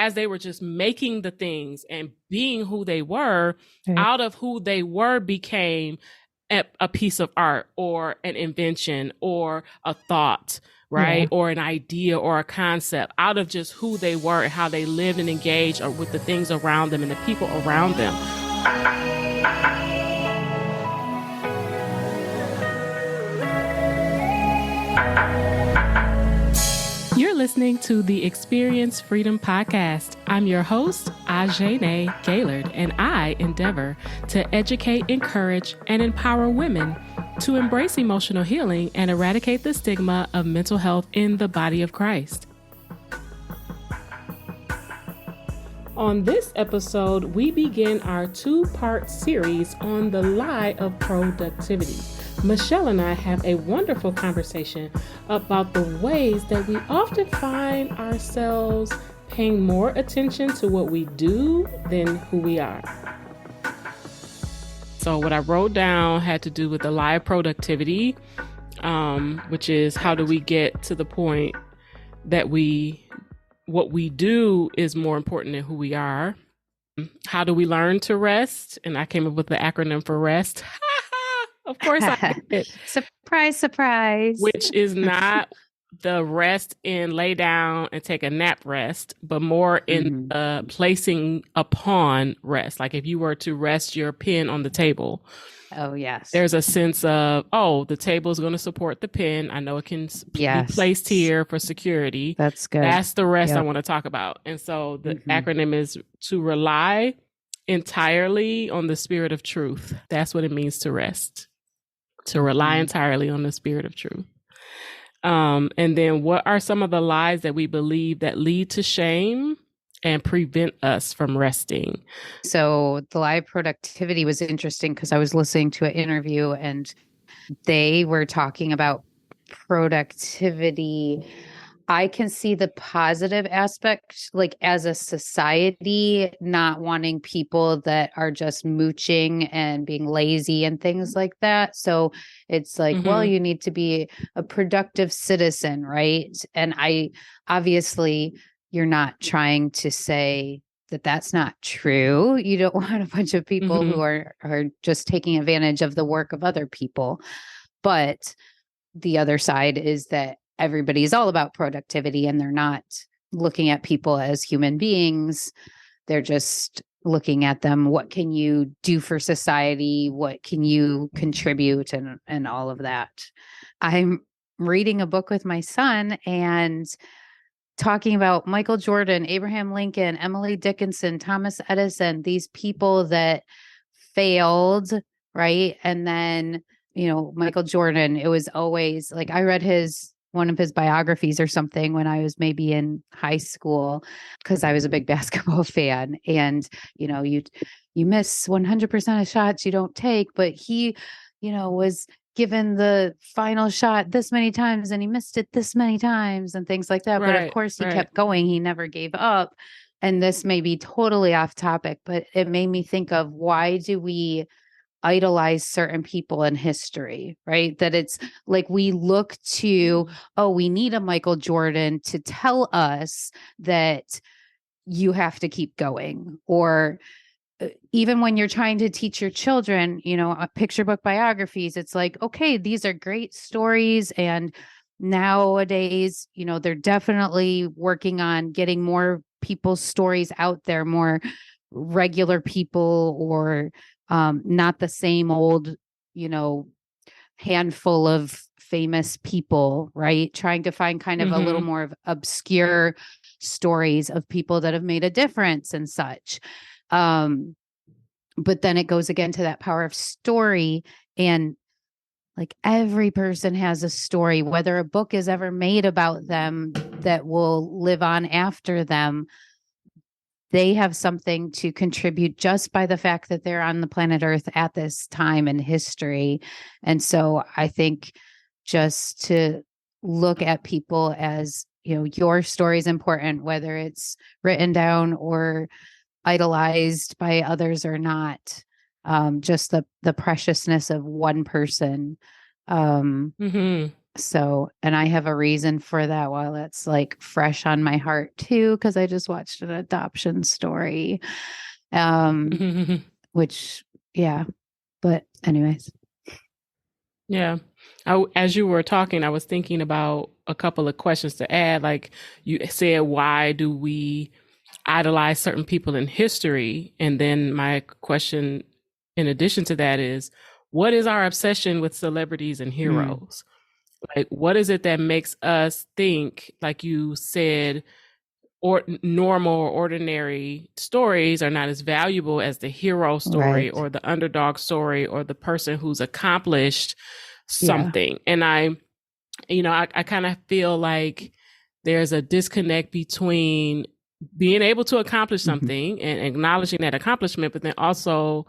as they were just making the things and being who they were, Right. out of who they were became a piece of art or an invention or a thought, right? Yeah. Or an idea or a concept out of just who they were and how they lived and engaged with the things around them and the people around them. You're listening to the Experience Freedom Podcast. I'm your host, Ajene Gaylord, and I endeavor to educate, encourage, and empower women to embrace emotional healing and eradicate the stigma of mental health in the body of Christ. On this episode, we begin our two-part series on the lie of productivity. Michelle and I have a wonderful conversation about the ways that we often find ourselves paying more attention to what we do than who we are. So what I wrote down had to do with the lie of productivity, which is how do we get to the point that what we do is more important than who we are. How do we learn to rest? And I came up with the acronym for REST. Of course I did. Surprise, surprise. Which is not the rest in lay down and take a nap rest, but more in placing upon rest. Like if you were to rest your pen on the table. Oh, yes. There's a sense of, the table is going to support the pen. I know it can be placed here for security. That's good. That's the rest I want to talk about. And so the acronym is to rely entirely on the spirit of truth. That's what it means to rest. To rely entirely on the spirit of truth. And then what are some of the lies that we believe that lead to shame and prevent us from resting? So the lie of productivity was interesting because I was listening to an interview and they were talking about productivity. I can see the positive aspect, like as a society, not wanting people that are just mooching and being lazy and things like that. So it's like, well, you need to be a productive citizen, right? And obviously, you're not trying to say that that's not true. You don't want a bunch of people who are just taking advantage of the work of other people. But the other side is that everybody is all about productivity and they're not looking at people as human beings. They're just looking at them. What can you do for society? What can you contribute and all of that? I'm reading a book with my son and talking about Michael Jordan, Abraham Lincoln, Emily Dickinson, Thomas Edison, these people that failed, right? And then, Michael Jordan, it was always like, I read one of his biographies or something when I was maybe in high school because I was a big basketball fan. And, you miss 100% of shots you don't take, but he, was given the final shot this many times and he missed it this many times and things like that. Right, but of course he kept going. He never gave up. And this may be totally off topic, but it made me think of why do we idolize certain people in history, right? That it's like we look to, we need a Michael Jordan to tell us that you have to keep going. Or even when you're trying to teach your children, picture book biographies, it's like, okay, these are great stories. And nowadays, they're definitely working on getting more people's stories out there, more regular people or not the same old, handful of famous people, right? Trying to find kind of a little more of obscure stories of people that have made a difference and such. But then it goes again to that power of story. And like every person has a story, whether a book is ever made about them that will live on after them. They have something to contribute just by the fact that they're on the planet Earth at this time in history. And so I think just to look at people as, your story is important, whether it's written down or idolized by others or not, just the preciousness of one person. So, and I have a reason for that while it's like fresh on my heart too, because I just watched an adoption story. Which, yeah. But anyways. Yeah. As you were talking, I was thinking about a couple of questions to add. Like you said, why do we idolize certain people in history? And then my question, in addition to that, is what is our obsession with celebrities and heroes? Like, what is it that makes us think, like you said, or normal or ordinary stories are not as valuable as the hero story or the underdog story or the person who's accomplished something? And I kind of feel like there's a disconnect between being able to accomplish something and acknowledging that accomplishment, but then also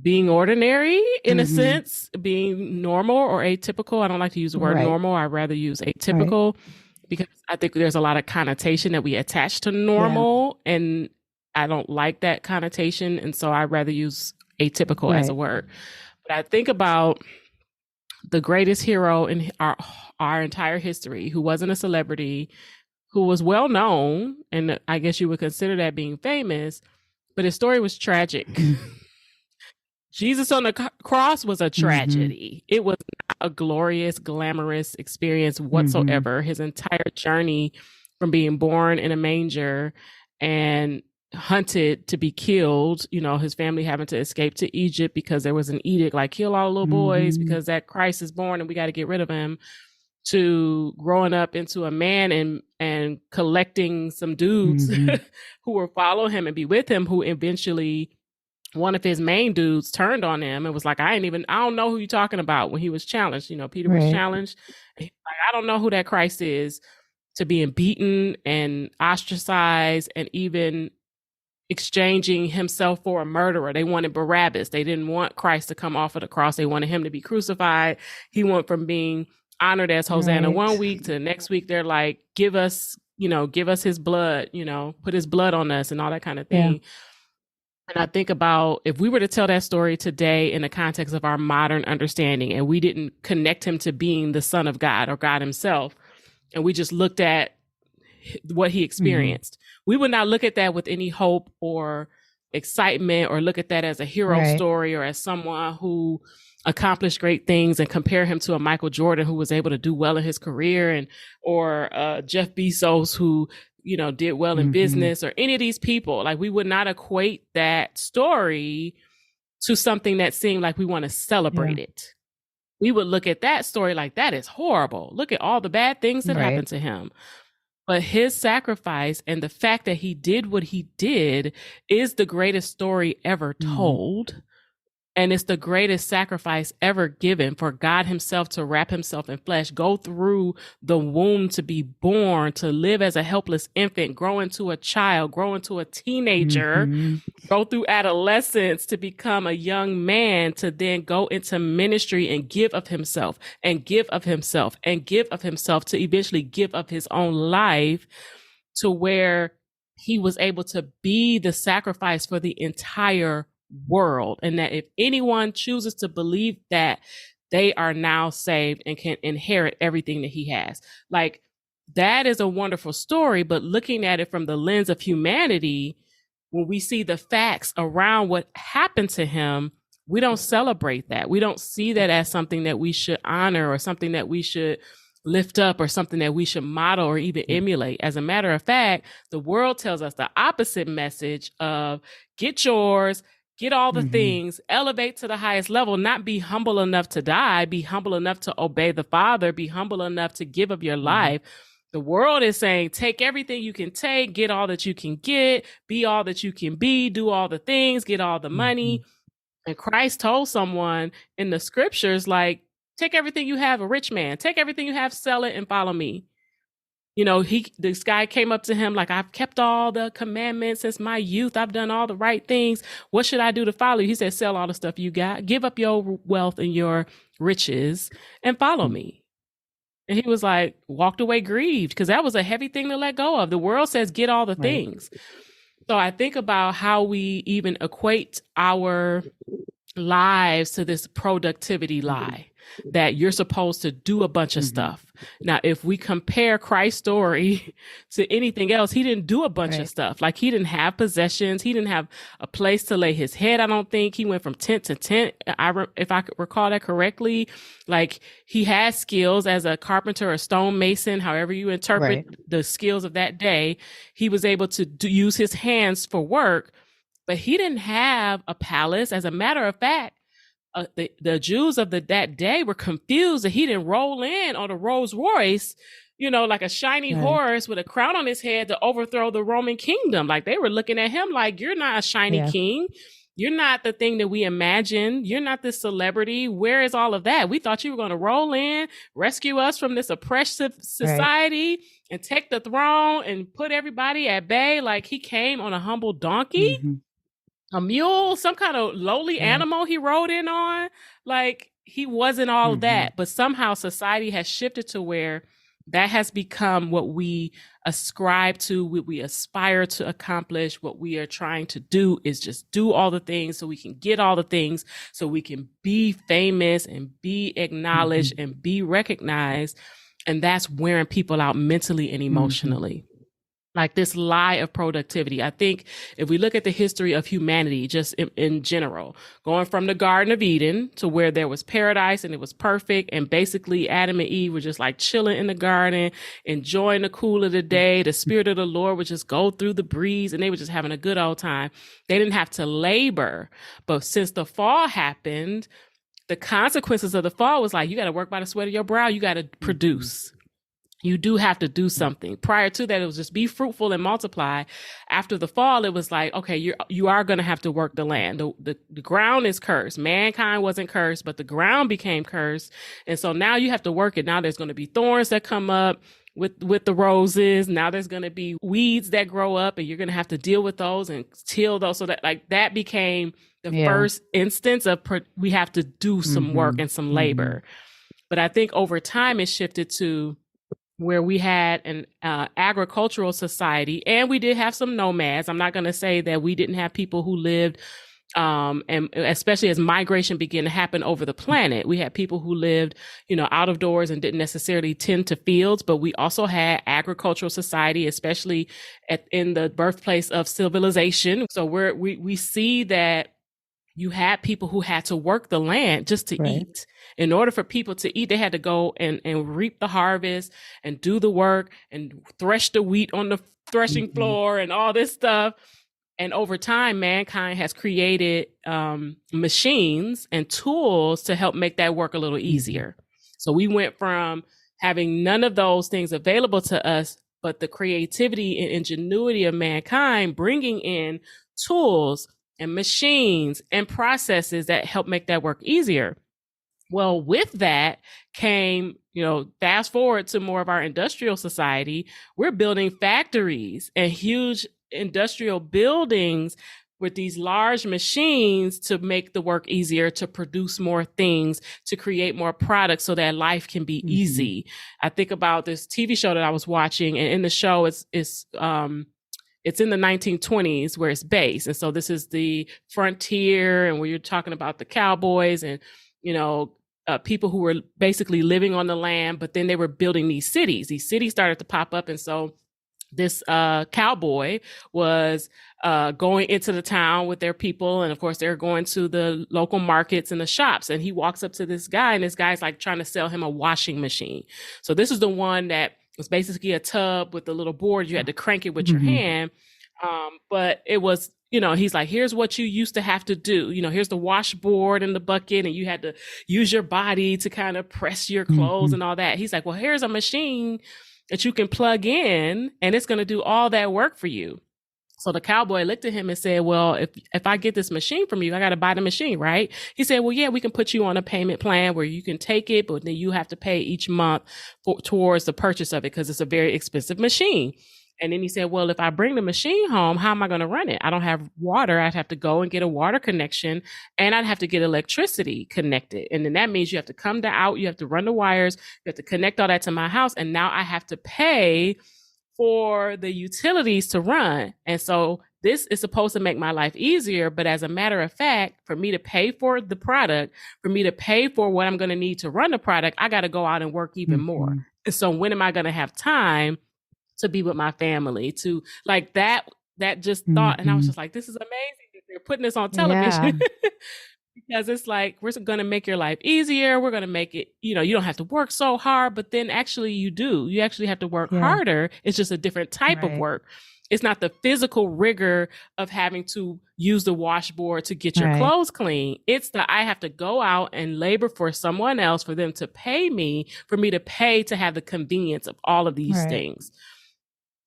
being ordinary in a sense, being normal or atypical. I don't like to use the word normal. I'd rather use atypical because I think there's a lot of connotation that we attach to normal, and I don't like that connotation. And so I'd rather use atypical as a word. But I think about the greatest hero in our entire history, who wasn't a celebrity, who was well known, and I guess you would consider that being famous, but his story was tragic. Jesus on the cross was a tragedy. It was not a glorious, glamorous experience whatsoever. His entire journey from being born in a manger and hunted to be killed, his family having to escape to Egypt because there was an edict like kill all little boys because that Christ is born and we got to get rid of him, to growing up into a man and collecting some dudes who will follow him and be with him, who eventually one of his main dudes turned on him and was like, I don't know who you're talking about, when he was challenged. Peter was challenged. And he was like, I don't know who that Christ is, to being beaten and ostracized and even exchanging himself for a murderer. They wanted Barabbas. They didn't want Christ to come off of the cross. They wanted him to be crucified. He went from being honored as Hosanna one week to the next week they're like, give us his blood, put his blood on us and all that kind of thing. And I think about if we were to tell that story today in the context of our modern understanding, and we didn't connect him to being the Son of God or God himself, and we just looked at what he experienced, we would not look at that with any hope or excitement, or look at that as a hero story or as someone who accomplished great things, and compare him to a Michael Jordan who was able to do well in his career, or Jeff Bezos who did well in business, or any of these people. Like, we would not equate that story to something that seemed like we want to celebrate it. We would look at that story like, that is horrible. Look at all the bad things that happened to him. But his sacrifice and the fact that he did what he did is the greatest story ever told. And it's the greatest sacrifice ever given, for God himself to wrap himself in flesh, go through the womb to be born, to live as a helpless infant, grow into a child, grow into a teenager, go through adolescence to become a young man, to then go into ministry and give of himself and give of himself and give of himself, to eventually give of his own life, to where he was able to be the sacrifice for the entire world. And that if anyone chooses to believe that, they are now saved and can inherit everything that he has. Like, that is a wonderful story, but looking at it from the lens of humanity, when we see the facts around what happened to him, we don't celebrate that. We don't see that as something that we should honor, or something that we should lift up, or something that we should model or even emulate. As a matter of fact, the world tells us the opposite message of get yours, get all the things, elevate to the highest level, not be humble enough to die, be humble enough to obey the Father, be humble enough to give of your life. The world is saying, take everything you can take, get all that you can get, be all that you can be, do all the things, get all the money. And Christ told someone in the scriptures, like, take everything you have, a rich man, take everything you have, sell it and follow me. This guy came up to him like, I've kept all the commandments since my youth. I've done all the right things. What should I do to follow you? He said, sell all the stuff you got, give up your wealth and your riches and follow me. And he was like, walked away grieved, because that was a heavy thing to let go of. The world says, get all the things. So I think about how we even equate our lives to this productivity lie. that you're supposed to do a bunch of stuff. Now, if we compare Christ's story to anything else, he didn't do a bunch of stuff. Like, he didn't have possessions. He didn't have a place to lay his head. I don't think he went from tent to tent. If I recall that correctly, like, he had skills as a carpenter or stonemason, however you interpret the skills of that day. He was able to use his hands for work, but he didn't have a palace. As a matter of fact, the Jews of that day were confused that he didn't roll in on a Rolls Royce, like a shiny horse with a crown on his head to overthrow the Roman kingdom. Like, they were looking at him like, you're not a shiny king. You're not the thing that we imagined. You're not this celebrity. Where is all of that? We thought you were going to roll in, rescue us from this oppressive society and take the throne and put everybody at bay. Like, he came on a humble donkey, a mule, some kind of lowly animal he rode in on. Like, he wasn't all that, but somehow society has shifted to where that has become what we ascribe to, what we aspire to accomplish. What we are trying to do is just do all the things so we can get all the things, so we can be famous and be acknowledged and be recognized. And that's wearing people out mentally and emotionally. Like, this lie of productivity. I think if we look at the history of humanity, just in general, going from the Garden of Eden to where there was paradise and it was perfect, and basically Adam and Eve were just like chilling in the garden, enjoying the cool of the day. The Spirit of the Lord would just go through the breeze and they were just having a good old time. They didn't have to labor. But since the fall happened, the consequences of the fall was like, you got to work by the sweat of your brow. You got to produce. You do have to do something. Prior to that, it was just be fruitful and multiply. After the fall, it was like, okay, you are going to have to work the land. The ground is cursed. Mankind wasn't cursed, but the ground became cursed. And so now you have to work it. Now there's going to be thorns that come up with the roses. Now there's going to be weeds that grow up, and you're going to have to deal with those and till those. So that became the first instance of we have to do some work and some labor. But I think over time it shifted to where we had an agricultural society, and we did have some nomads. I'm not going to say that we didn't have people who lived, and especially as migration began to happen over the planet, we had people who lived, out of doors and didn't necessarily tend to fields, but we also had agricultural society, especially in the birthplace of civilization. So we see that you had people who had to work the land just to eat. In order for people to eat, they had to go and reap the harvest and do the work and thresh the wheat on the threshing floor and all this stuff. And over time, mankind has created machines and tools to help make that work a little easier. So we went from having none of those things available to us, but the creativity and ingenuity of mankind bringing in tools and machines and processes that help make that work easier. Well, with that came, fast forward to more of our industrial society, we're building factories and huge industrial buildings with these large machines to make the work easier, to produce more things, to create more products so that life can be easy. I think about this TV show that I was watching, and in the show it's in the 1920s where it's based. And so this is the frontier, and where you're talking about the cowboys and, people who were basically living on the land, but then they were building these cities. These cities started to pop up. And so this cowboy was going into the town with their people. And of course, they're going to the local markets and the shops. And he walks up to this guy, and this guy's like trying to sell him a washing machine. So this is the one that was basically a tub with a little board. You had to crank it with your hand. But it was, he's like, here's what you used to have to do. Here's the washboard and the bucket, and you had to use your body to kind of press your clothes and all that. He's like, well, here's a machine that you can plug in, and it's going to do all that work for you. So the cowboy looked at him and said, well, if I get this machine from you, I got to buy the machine, right? He said, well, yeah, we can put you on a payment plan where you can take it, but then you have to pay each month towards the purchase of it because it's a very expensive machine. And then he said, well, if I bring the machine home, how am I going to run it? I don't have water. I'd have to go and get a water connection, and I'd have to get electricity connected. And then that means you have to come out, you have to run the wires, you have to connect all that to my house. And now I have to pay for the utilities to run. And so this is supposed to make my life easier. But as a matter of fact, for me to pay for the product, for me to pay for what I'm going to need to run the product, I got to go out and work even more. And so when am I going to have time to be with my family, to like that just thought. And I was just like, this is amazing that they're putting this on television. Yeah. Because it's like, we're going to make your life easier. We're going to make it, you don't have to work so hard, but then actually you do. You actually have to work harder. It's just a different type of work. It's not the physical rigor of having to use the washboard to get your clothes clean. It's that I have to go out and labor for someone else, for them to pay me, for me to pay to have the convenience of all of these things.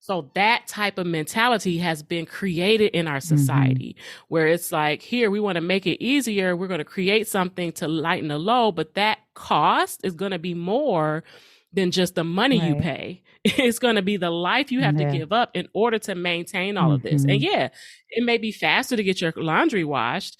So that type of mentality has been created in our society, where it's like, here, we want to make it easier. We're going to create something to lighten the load, but that cost is going to be more than just the money you pay. It's going to be the life you have to give up in order to maintain all of this. And yeah, it may be faster to get your laundry washed,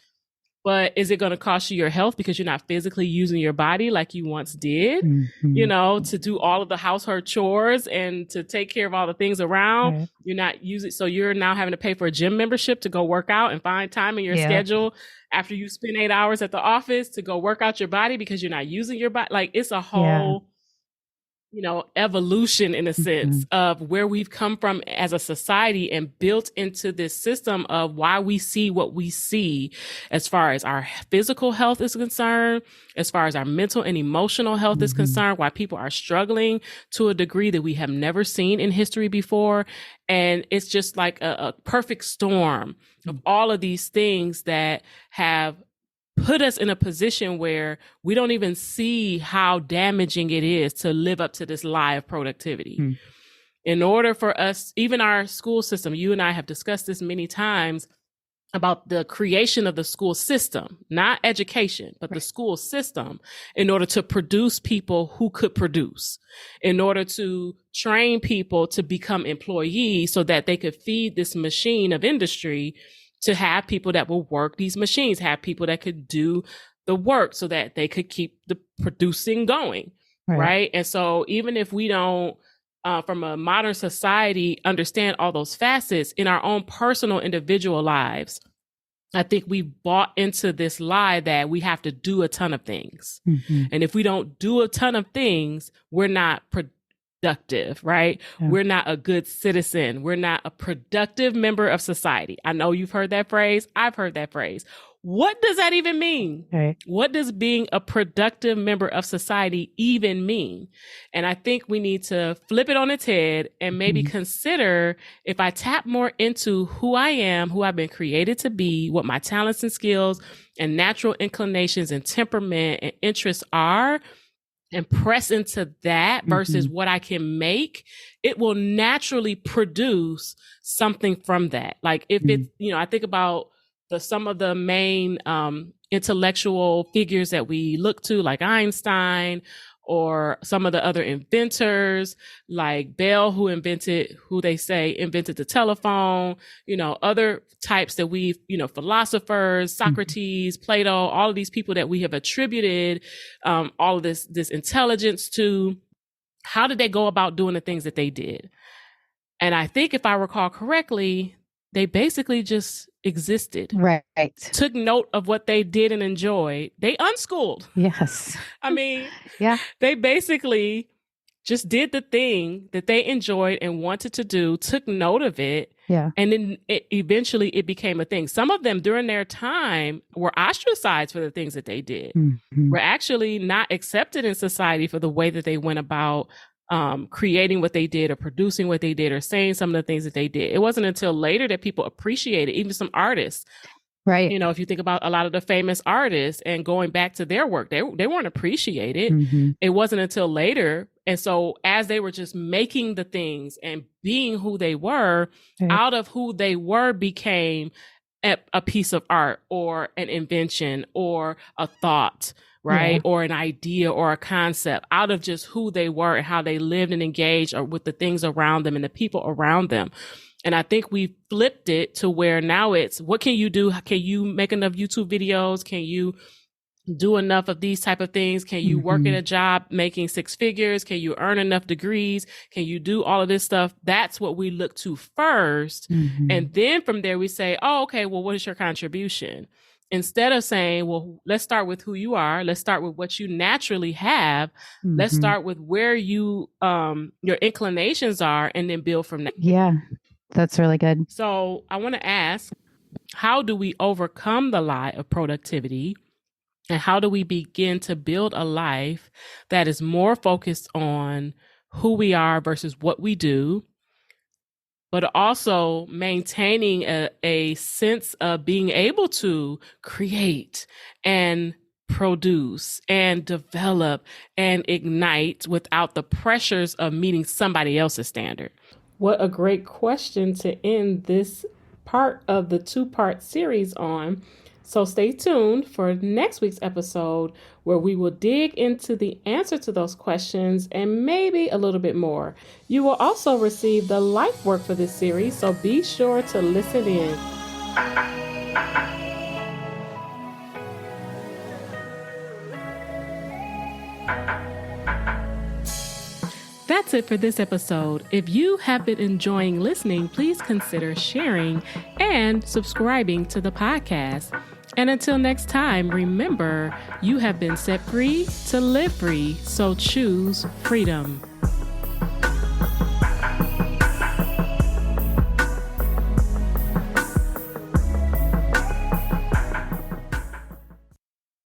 but is it going to cost you your health because you're not physically using your body like you once did, to do all of the household chores and to take care of all the things around? You're not using, so you're now having to pay for a gym membership to go work out and find time in your schedule after you spend 8 hours at the office to go work out your body because you're not using your body. Like, it's a whole evolution in a sense of where we've come from as a society and built into this system of why we see what we see as far as our physical health is concerned, as far as our mental and emotional health is concerned, why people are struggling to a degree that we have never seen in history before. And it's just like a perfect storm of all of these things that have put us in a position where we don't even see how damaging it is to live up to this lie of productivity. In order for us, even our school system, you and I have discussed this many times about the creation of the school system, not education, but the school system, in order to produce people who could produce, in order to train people to become employees so that they could feed this machine of industry, to have people that will work these machines, have people that could do the work so that they could keep the producing going, right? And so even if we don't, from a modern society, understand all those facets in our own personal individual lives, I think we bought into this lie that we have to do a ton of things. And if we don't do a ton of things, we're not productive, right? We're not a good citizen. We're not a productive member of society. I know you've heard that phrase. I've heard that phrase. What does that even mean? What does being a productive member of society even mean? And I think we need to flip it on its head and maybe consider, if I tap more into who I am, who I've been created to be, what my talents and skills and natural inclinations and temperament and interests are, and press into that versus what I can make, it will naturally produce something from that. Like if it's, I think about some of the main intellectual figures that we look to, like Einstein, or some of the other inventors like Bell, who they say invented the telephone, other types that we've, philosophers, Socrates, Plato, all of these people that we have attributed all of this intelligence to. How did they go about doing the things that they did? And I think, if I recall correctly, they basically just existed. Took note of what they did and enjoyed. They unschooled. I mean, they basically just did the thing that they enjoyed and wanted to do, took note of it. And then eventually it became a thing. Some of them during their time were ostracized for the things that they did, were actually not accepted in society for the way that they went about creating what they did, or producing what they did, or saying some of the things that they did. It wasn't until later that people appreciated, even some artists. If you think about a lot of the famous artists and going back to their work, they weren't appreciated. It wasn't until later. And so as they were just making the things and being who they were, out of who they were became a piece of art or an invention or a thought, right? Or an idea or a concept, out of just who they were and how they lived and engaged or with the things around them and the people around them. And I think we flipped it to where now it's, what can you do? Can you make enough YouTube videos? Can you do enough of these type of things? Can you work at a job making 6 figures? Can you earn enough degrees? Can you do all of this stuff? That's what we look to first. And then from there we say, oh, okay, well, what is your contribution? Instead of saying, well, let's start with who you are. Let's start with what you naturally have. Let's start with where you, your inclinations are, and then build from there. Yeah, that's really good. So I want to ask, how do we overcome the lie of productivity? And how do we begin to build a life that is more focused on who we are versus what we do, but also maintaining a sense of being able to create and produce and develop and ignite without the pressures of meeting somebody else's standard? What a great question to end this part of the 2-part series on. So stay tuned for next week's episode, where we will dig into the answer to those questions and maybe a little bit more. You will also receive the life work for this series, so be sure to listen in. That's it for this episode. If you have been enjoying listening, please consider sharing and subscribing to the podcast. And until next time, remember, you have been set free to live free, so choose freedom.